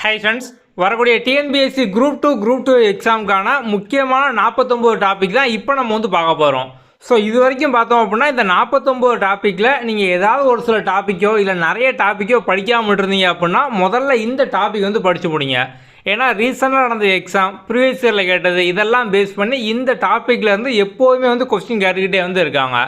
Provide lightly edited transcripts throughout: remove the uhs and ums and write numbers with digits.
Hi friends, வரக்கூடிய TNPSC group two எக்ஸாமுக்கான முக்கியமான 49 topic தான் இப்போ நம்ம வந்து பார்க்க போகிறோம். ஸோ இது வரைக்கும் பார்த்தோம் அப்படின்னா இந்த 49 டாப்பிக்கில் நீங்கள் ஏதாவது ஒரு சில டாப்பிக்கோ இல்லை நிறைய டாப்பிக்கோ படிக்காமல் இருந்தீங்க அப்படின்னா முதல்ல இந்த டாபிக் வந்து படித்து முடிங்க. ஏன்னா ரீசெண்டாக நடந்த எக்ஸாம் ப்ரீவியஸ் இயரில் கேட்டது இதெல்லாம் பேஸ் பண்ணி இந்த டாப்பிக்லேருந்து எப்போதுமே வந்து கொஸ்டின் கேட்டுக்கிட்டே வந்து இருக்காங்க.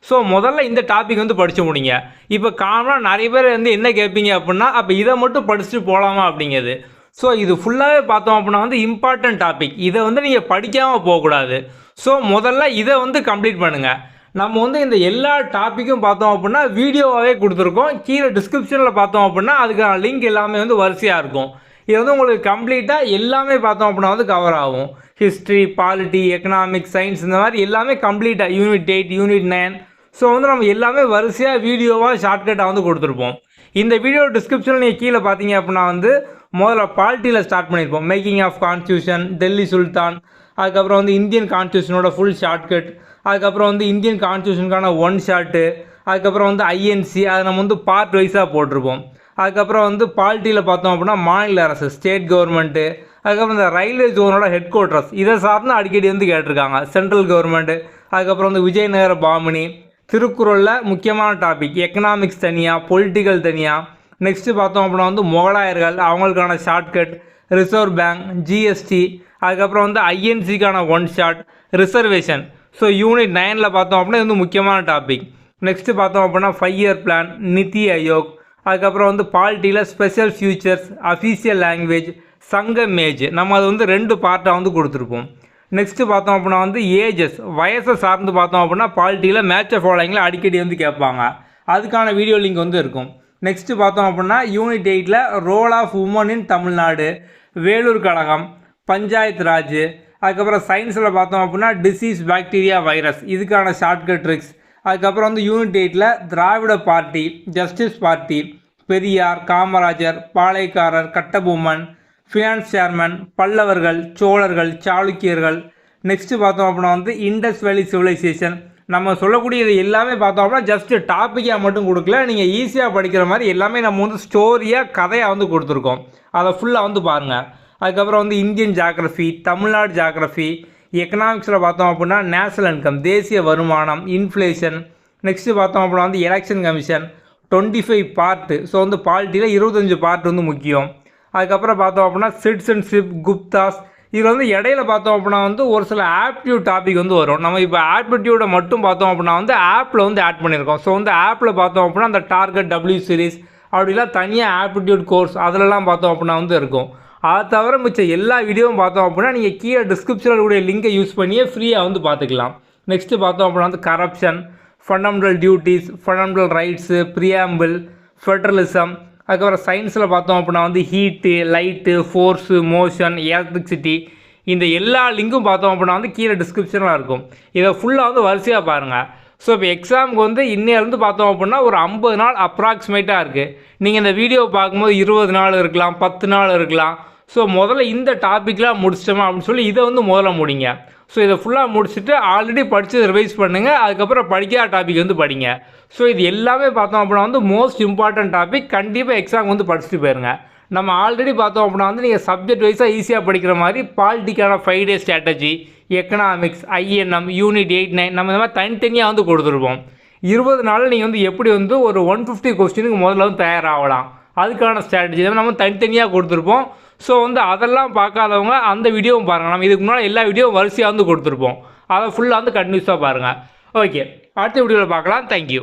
ஸோ முதல்ல இந்த டாபிக் வந்து படித்து முடிங்க. இப்போ காமனாக நிறைய பேர் வந்து என்ன கேட்பீங்க அப்படின்னா, அப்போ இதை மட்டும் படிச்சுட்டு போகலாமா அப்படிங்கிறது. ஸோ இது ஃபுல்லாகவே பார்த்தோம் அப்படின்னா வந்து இம்பார்ட்டன்ட் டாபிக். இதை வந்து நீங்கள் படிக்காமல் போகக்கூடாது. ஸோ முதல்ல இதை வந்து கம்ப்ளீட் பண்ணுங்கள். நம்ம வந்து இந்த எல்லா டாப்பிக்கும் பார்த்தோம் அப்படின்னா வீடியோவாகவே கொடுத்துருக்கோம். கீழே டிஸ்கிரிப்ஷனில் பார்த்தோம் அப்படின்னா அதுக்கான லிங்க் எல்லாமே வந்து வரிசையாக இருக்கும். இது வந்து உங்களுக்கு கம்ப்ளீட்டாக எல்லாமே பார்த்தோம் அப்படின்னா வந்து கவர் ஆகும். ஹிஸ்ட்ரி, பாலிட்டி, எக்கனாமிக்ஸ், சயின்ஸ் இந்த மாதிரி எல்லாமே கம்ப்ளீட்டாக யூனிட் 8, யூனிட் 9. ஸோ வந்து நம்ம எல்லாமே வரிசையாக வீடியோவாக ஷார்ட்கட்டாக வந்து கொடுத்துருப்போம். இந்த வீடியோ டிஸ்கிரிப்ஷனில் நீங்கள் கீழே பார்த்தீங்க அப்படின்னா வந்து முதல்ல பாலிட்டியில் ஸ்டார்ட் பண்ணியிருப்போம். மேக்கிங் ஆஃப் கான்ஸ்டியூஷன், டெல்லி சுல்தான், அதுக்கப்புறம் வந்து இந்தியன் கான்ஸ்டியூஷனோட ஃபுல் ஷார்ட்கட், அதுக்கப்புறம் வந்து இந்தியன் கான்ஸ்டியூஷனுக்கான ஒன் ஷார்ட்டு, அதுக்கப்புறம் வந்து ஐஎன்சி, அதை நம்ம வந்து பார்ட் வைஸாக போட்டிருப்போம். அதுக்கப்புறம் வந்து பாலிட்டியில் பார்த்தோம் அப்படின்னா மாநில அரசு, ஸ்டேட் கவர்மெண்ட்டு, அதுக்கப்புறம் இந்த ரயில்வே ஜோனோட ஹெட் குவார்ட்டர்ஸ் இதை சார்ந்து அடிக்கடி வந்து கேட்டிருக்காங்க, சென்ட்ரல் கவர்மெண்ட்டு. அதுக்கப்புறம் வந்து விஜயநகர பாமினி, திருக்குறளில் முக்கியமான டாபிக் எக்கனாமிக்ஸ் தனியாக, பொலிட்டிக்கல் தனியாக. நெக்ஸ்ட்டு பார்த்தோம் அப்படின்னா வந்து முகலாயர்கள், அவங்களுக்கான ஷார்ட்கட், ரிசர்வ் பேங்க், ஜிஎஸ்டி, அதுக்கப்புறம் வந்து ஐஎன்சிக்கான one short, reservation. So unit 9ல் பார்த்தோம் அப்படின்னா இது வந்து முக்கியமான டாபிக். நெக்ஸ்ட்டு பார்த்தோம் அப்படின்னா 5 இயர் பிளான், நிதி ஆயோக், அதுக்கப்புறம் வந்து பாலிட்டியில் ஸ்பெஷல் ஃபியூச்சர்ஸ், அஃபீஷியல் லாங்குவேஜ், சங்கம் ஏஜ். நம்ம அது வந்து 2 பார்ட்டாக வந்து கொடுத்துருப்போம். நெக்ஸ்ட்டு பார்த்தோம் அப்படின்னா வந்து ஏஜஸ், வயசை சார்ந்து பார்த்தோம் அப்படின்னா பாலிட்டியில் மேட்ச் ஃபாலோயிங்கில் அடிக்கடி வந்து கேட்பாங்க. அதுக்கான வீடியோ லிங்க் வந்து இருக்கும். நெக்ஸ்ட்டு பார்த்தோம் அப்படின்னா யூனிட் 8ல் role of woman in Tamil Nadu, Vellore கழகம், பஞ்சாயத்து ராஜ். அதுக்கப்புறம் சயின்ஸில் பார்த்தோம் அப்படின்னா டிசீஸ், பாக்டீரியா, வைரஸ், இதுக்கான ஷார்ட்கட் ட்ரிக்ஸ். அதுக்கப்புறம் வந்து யூனிட் 8ல் Dravida party, justice party, Periyar, Kamarajar, பாளையக்காரர், கட்டபொம்மன், ஃபினான்ஸ் சேர்மன், பல்லவர்கள், சோழர்கள், சாளுக்கியர்கள். நெக்ஸ்ட்டு பார்த்தோம் அப்படின்னா வந்து இண்டஸ் வேலி சிவிலைசேஷன். நம்ம சொல்லக்கூடியது எல்லாமே பார்த்தோம் அப்படின்னா ஜஸ்ட்டு டாப்பிக்காக மட்டும் கொடுக்கல, நீங்கள் ஈஸியாக படிக்கிற மாதிரி எல்லாமே நம்ம வந்து ஸ்டோரியாக, கதையாக வந்து கொடுத்துருக்கோம். அதை ஃபுல்லாக வந்து பாருங்கள். அதுக்கப்புறம் வந்து இந்தியன் ஜாகிரஃபி, தமிழ்நாடு ஜாகிரஃபி. எக்கனாமிக்ஸில் பார்த்தோம் அப்படின்னா நேஷனல் இன்கம், தேசிய வருமானம், இன்ஃப்ளேஷன். நெக்ஸ்ட்டு பார்த்தோம் அப்படின்னா வந்து எலெக்ஷன் கமிஷன், 25 பார்ட்டு. ஸோ வந்து பாலிட்டியில் 25 பார்ட் வந்து முக்கியம். அதுக்கப்புறம் பார்த்தோம் அப்படின்னா சிட்டிசன்ஷிப், குப்தாஸ். இதில் வந்து இடையில பார்த்தோம் அப்படின்னா வந்து ஒரு சில ஆப்டிடியூட் டாபிக் வந்து வரும். நம்ம இப்போ ஆப்டிடியூடை மட்டும் பார்த்தோம் அப்படின்னா வந்து ஆப்பில் வந்து ஆட் பண்ணியிருக்கோம். ஸோ வந்து ஆப்பில் பார்த்தோம் அப்படின்னா அந்த டார்கெட், டபிள்யூ சீரிஸ் அப்படிலாம் தனியாக ஆப்டிடியூட் கோர்ஸ் அதிலலாம் பார்த்தோம் அப்படின்னா வந்து இருக்கும். அதை தவிர மிச்சம் எல்லா வீடியோவும் பார்த்தோம் அப்படின்னா நீங்கள் கீழே டிஸ்கிரிப்ஷனில் கூடிய லிங்கை யூஸ் பண்ணியே ஃப்ரீயாக வந்து பார்த்துக்கலாம். நெக்ஸ்ட்டு பார்த்தோம் அப்படின்னா வந்து corruption, fundamental duties, fundamental rights, preamble, federalism. அதுக்கப்புறம் சயின்ஸில் பார்த்தோம் அப்படின்னா வந்து heat, light, force, motion, electricity. இந்த எல்லா லிங்க்கும் பார்த்தோம் அப்படின்னா வந்து கீழே டிஸ்கிரிப்ஷனில் இருக்கும். இதை ஃபுல்லாக வந்து வரிசையாக பாருங்கள். ஸோ இப்போ எக்ஸாமுக்கு வந்து இன்னையிலேருந்து பார்த்தோம் அப்படின்னா ஒரு 50 நாள் அப்ராக்சிமேட்டாக இருக்குது. நீங்கள் இந்த வீடியோவை பார்க்கும்போது 20 நாள் இருக்கலாம், 10 நாள் இருக்கலாம். ஸோ முதல்ல இந்த டாப்பிக்லாம் முடிச்சிட்டோமா அப்படின்னு சொல்லி இதை வந்து முதல்ல முடிங்க. ஸோ இதை ஃபுல்லாக முடிச்சுட்டு ஆல்ரெடி படித்து ரிவைஸ் பண்ணுங்கள். அதுக்கப்புறம் படிக்காத டாபிக் வந்து படிங்க. ஸோ இது எல்லாமே பார்த்தோம் அப்படின்னா வந்து மோஸ்ட் இம்பார்ட்டன்ட் டாபிக். கண்டிப்பாக எக்ஸாம் வந்து படிச்சுட்டு போயிருங்க. நம்ம ஆல்ரெடி பார்த்தோம் அப்படின்னா வந்து நீங்கள் சப்ஜெக்ட் வைஸாக ஈஸியாக படிக்கிற மாதிரி பாலிட்டிக்கான 5 டே ஸ்ட்ராட்டஜி, எக்கனாமிக்ஸ், ஐஎன்எம், யூனிட் 8, 9 நம்ம இந்த மாதிரி தனித்தனியாக வந்து கொடுத்துருப்போம். 20 நாளில் நீங்கள் வந்து எப்படி வந்து ஒரு 150 கொஸ்டினுக்கு முதல்ல வந்து தயாராகலாம், அதுக்கான ஸ்ட்ராட்டஜி நம்ம தனித்தனியாக கொடுத்துருப்போம். ஸோ வந்து அதெல்லாம் பார்க்காதவங்க அந்த வீடியோவும் பாருங்கள். நம்ம இதுக்கு முன்னால் எல்லா வீடியோவும் வரிசையாக வந்து கொடுத்துருப்போம். அதை ஃபுல்லாக வந்து கண்டினியூஸாக பாருங்கள். ஓகே, அடுத்த வீடியோவில் பார்க்கலாம். தேங்க்யூ.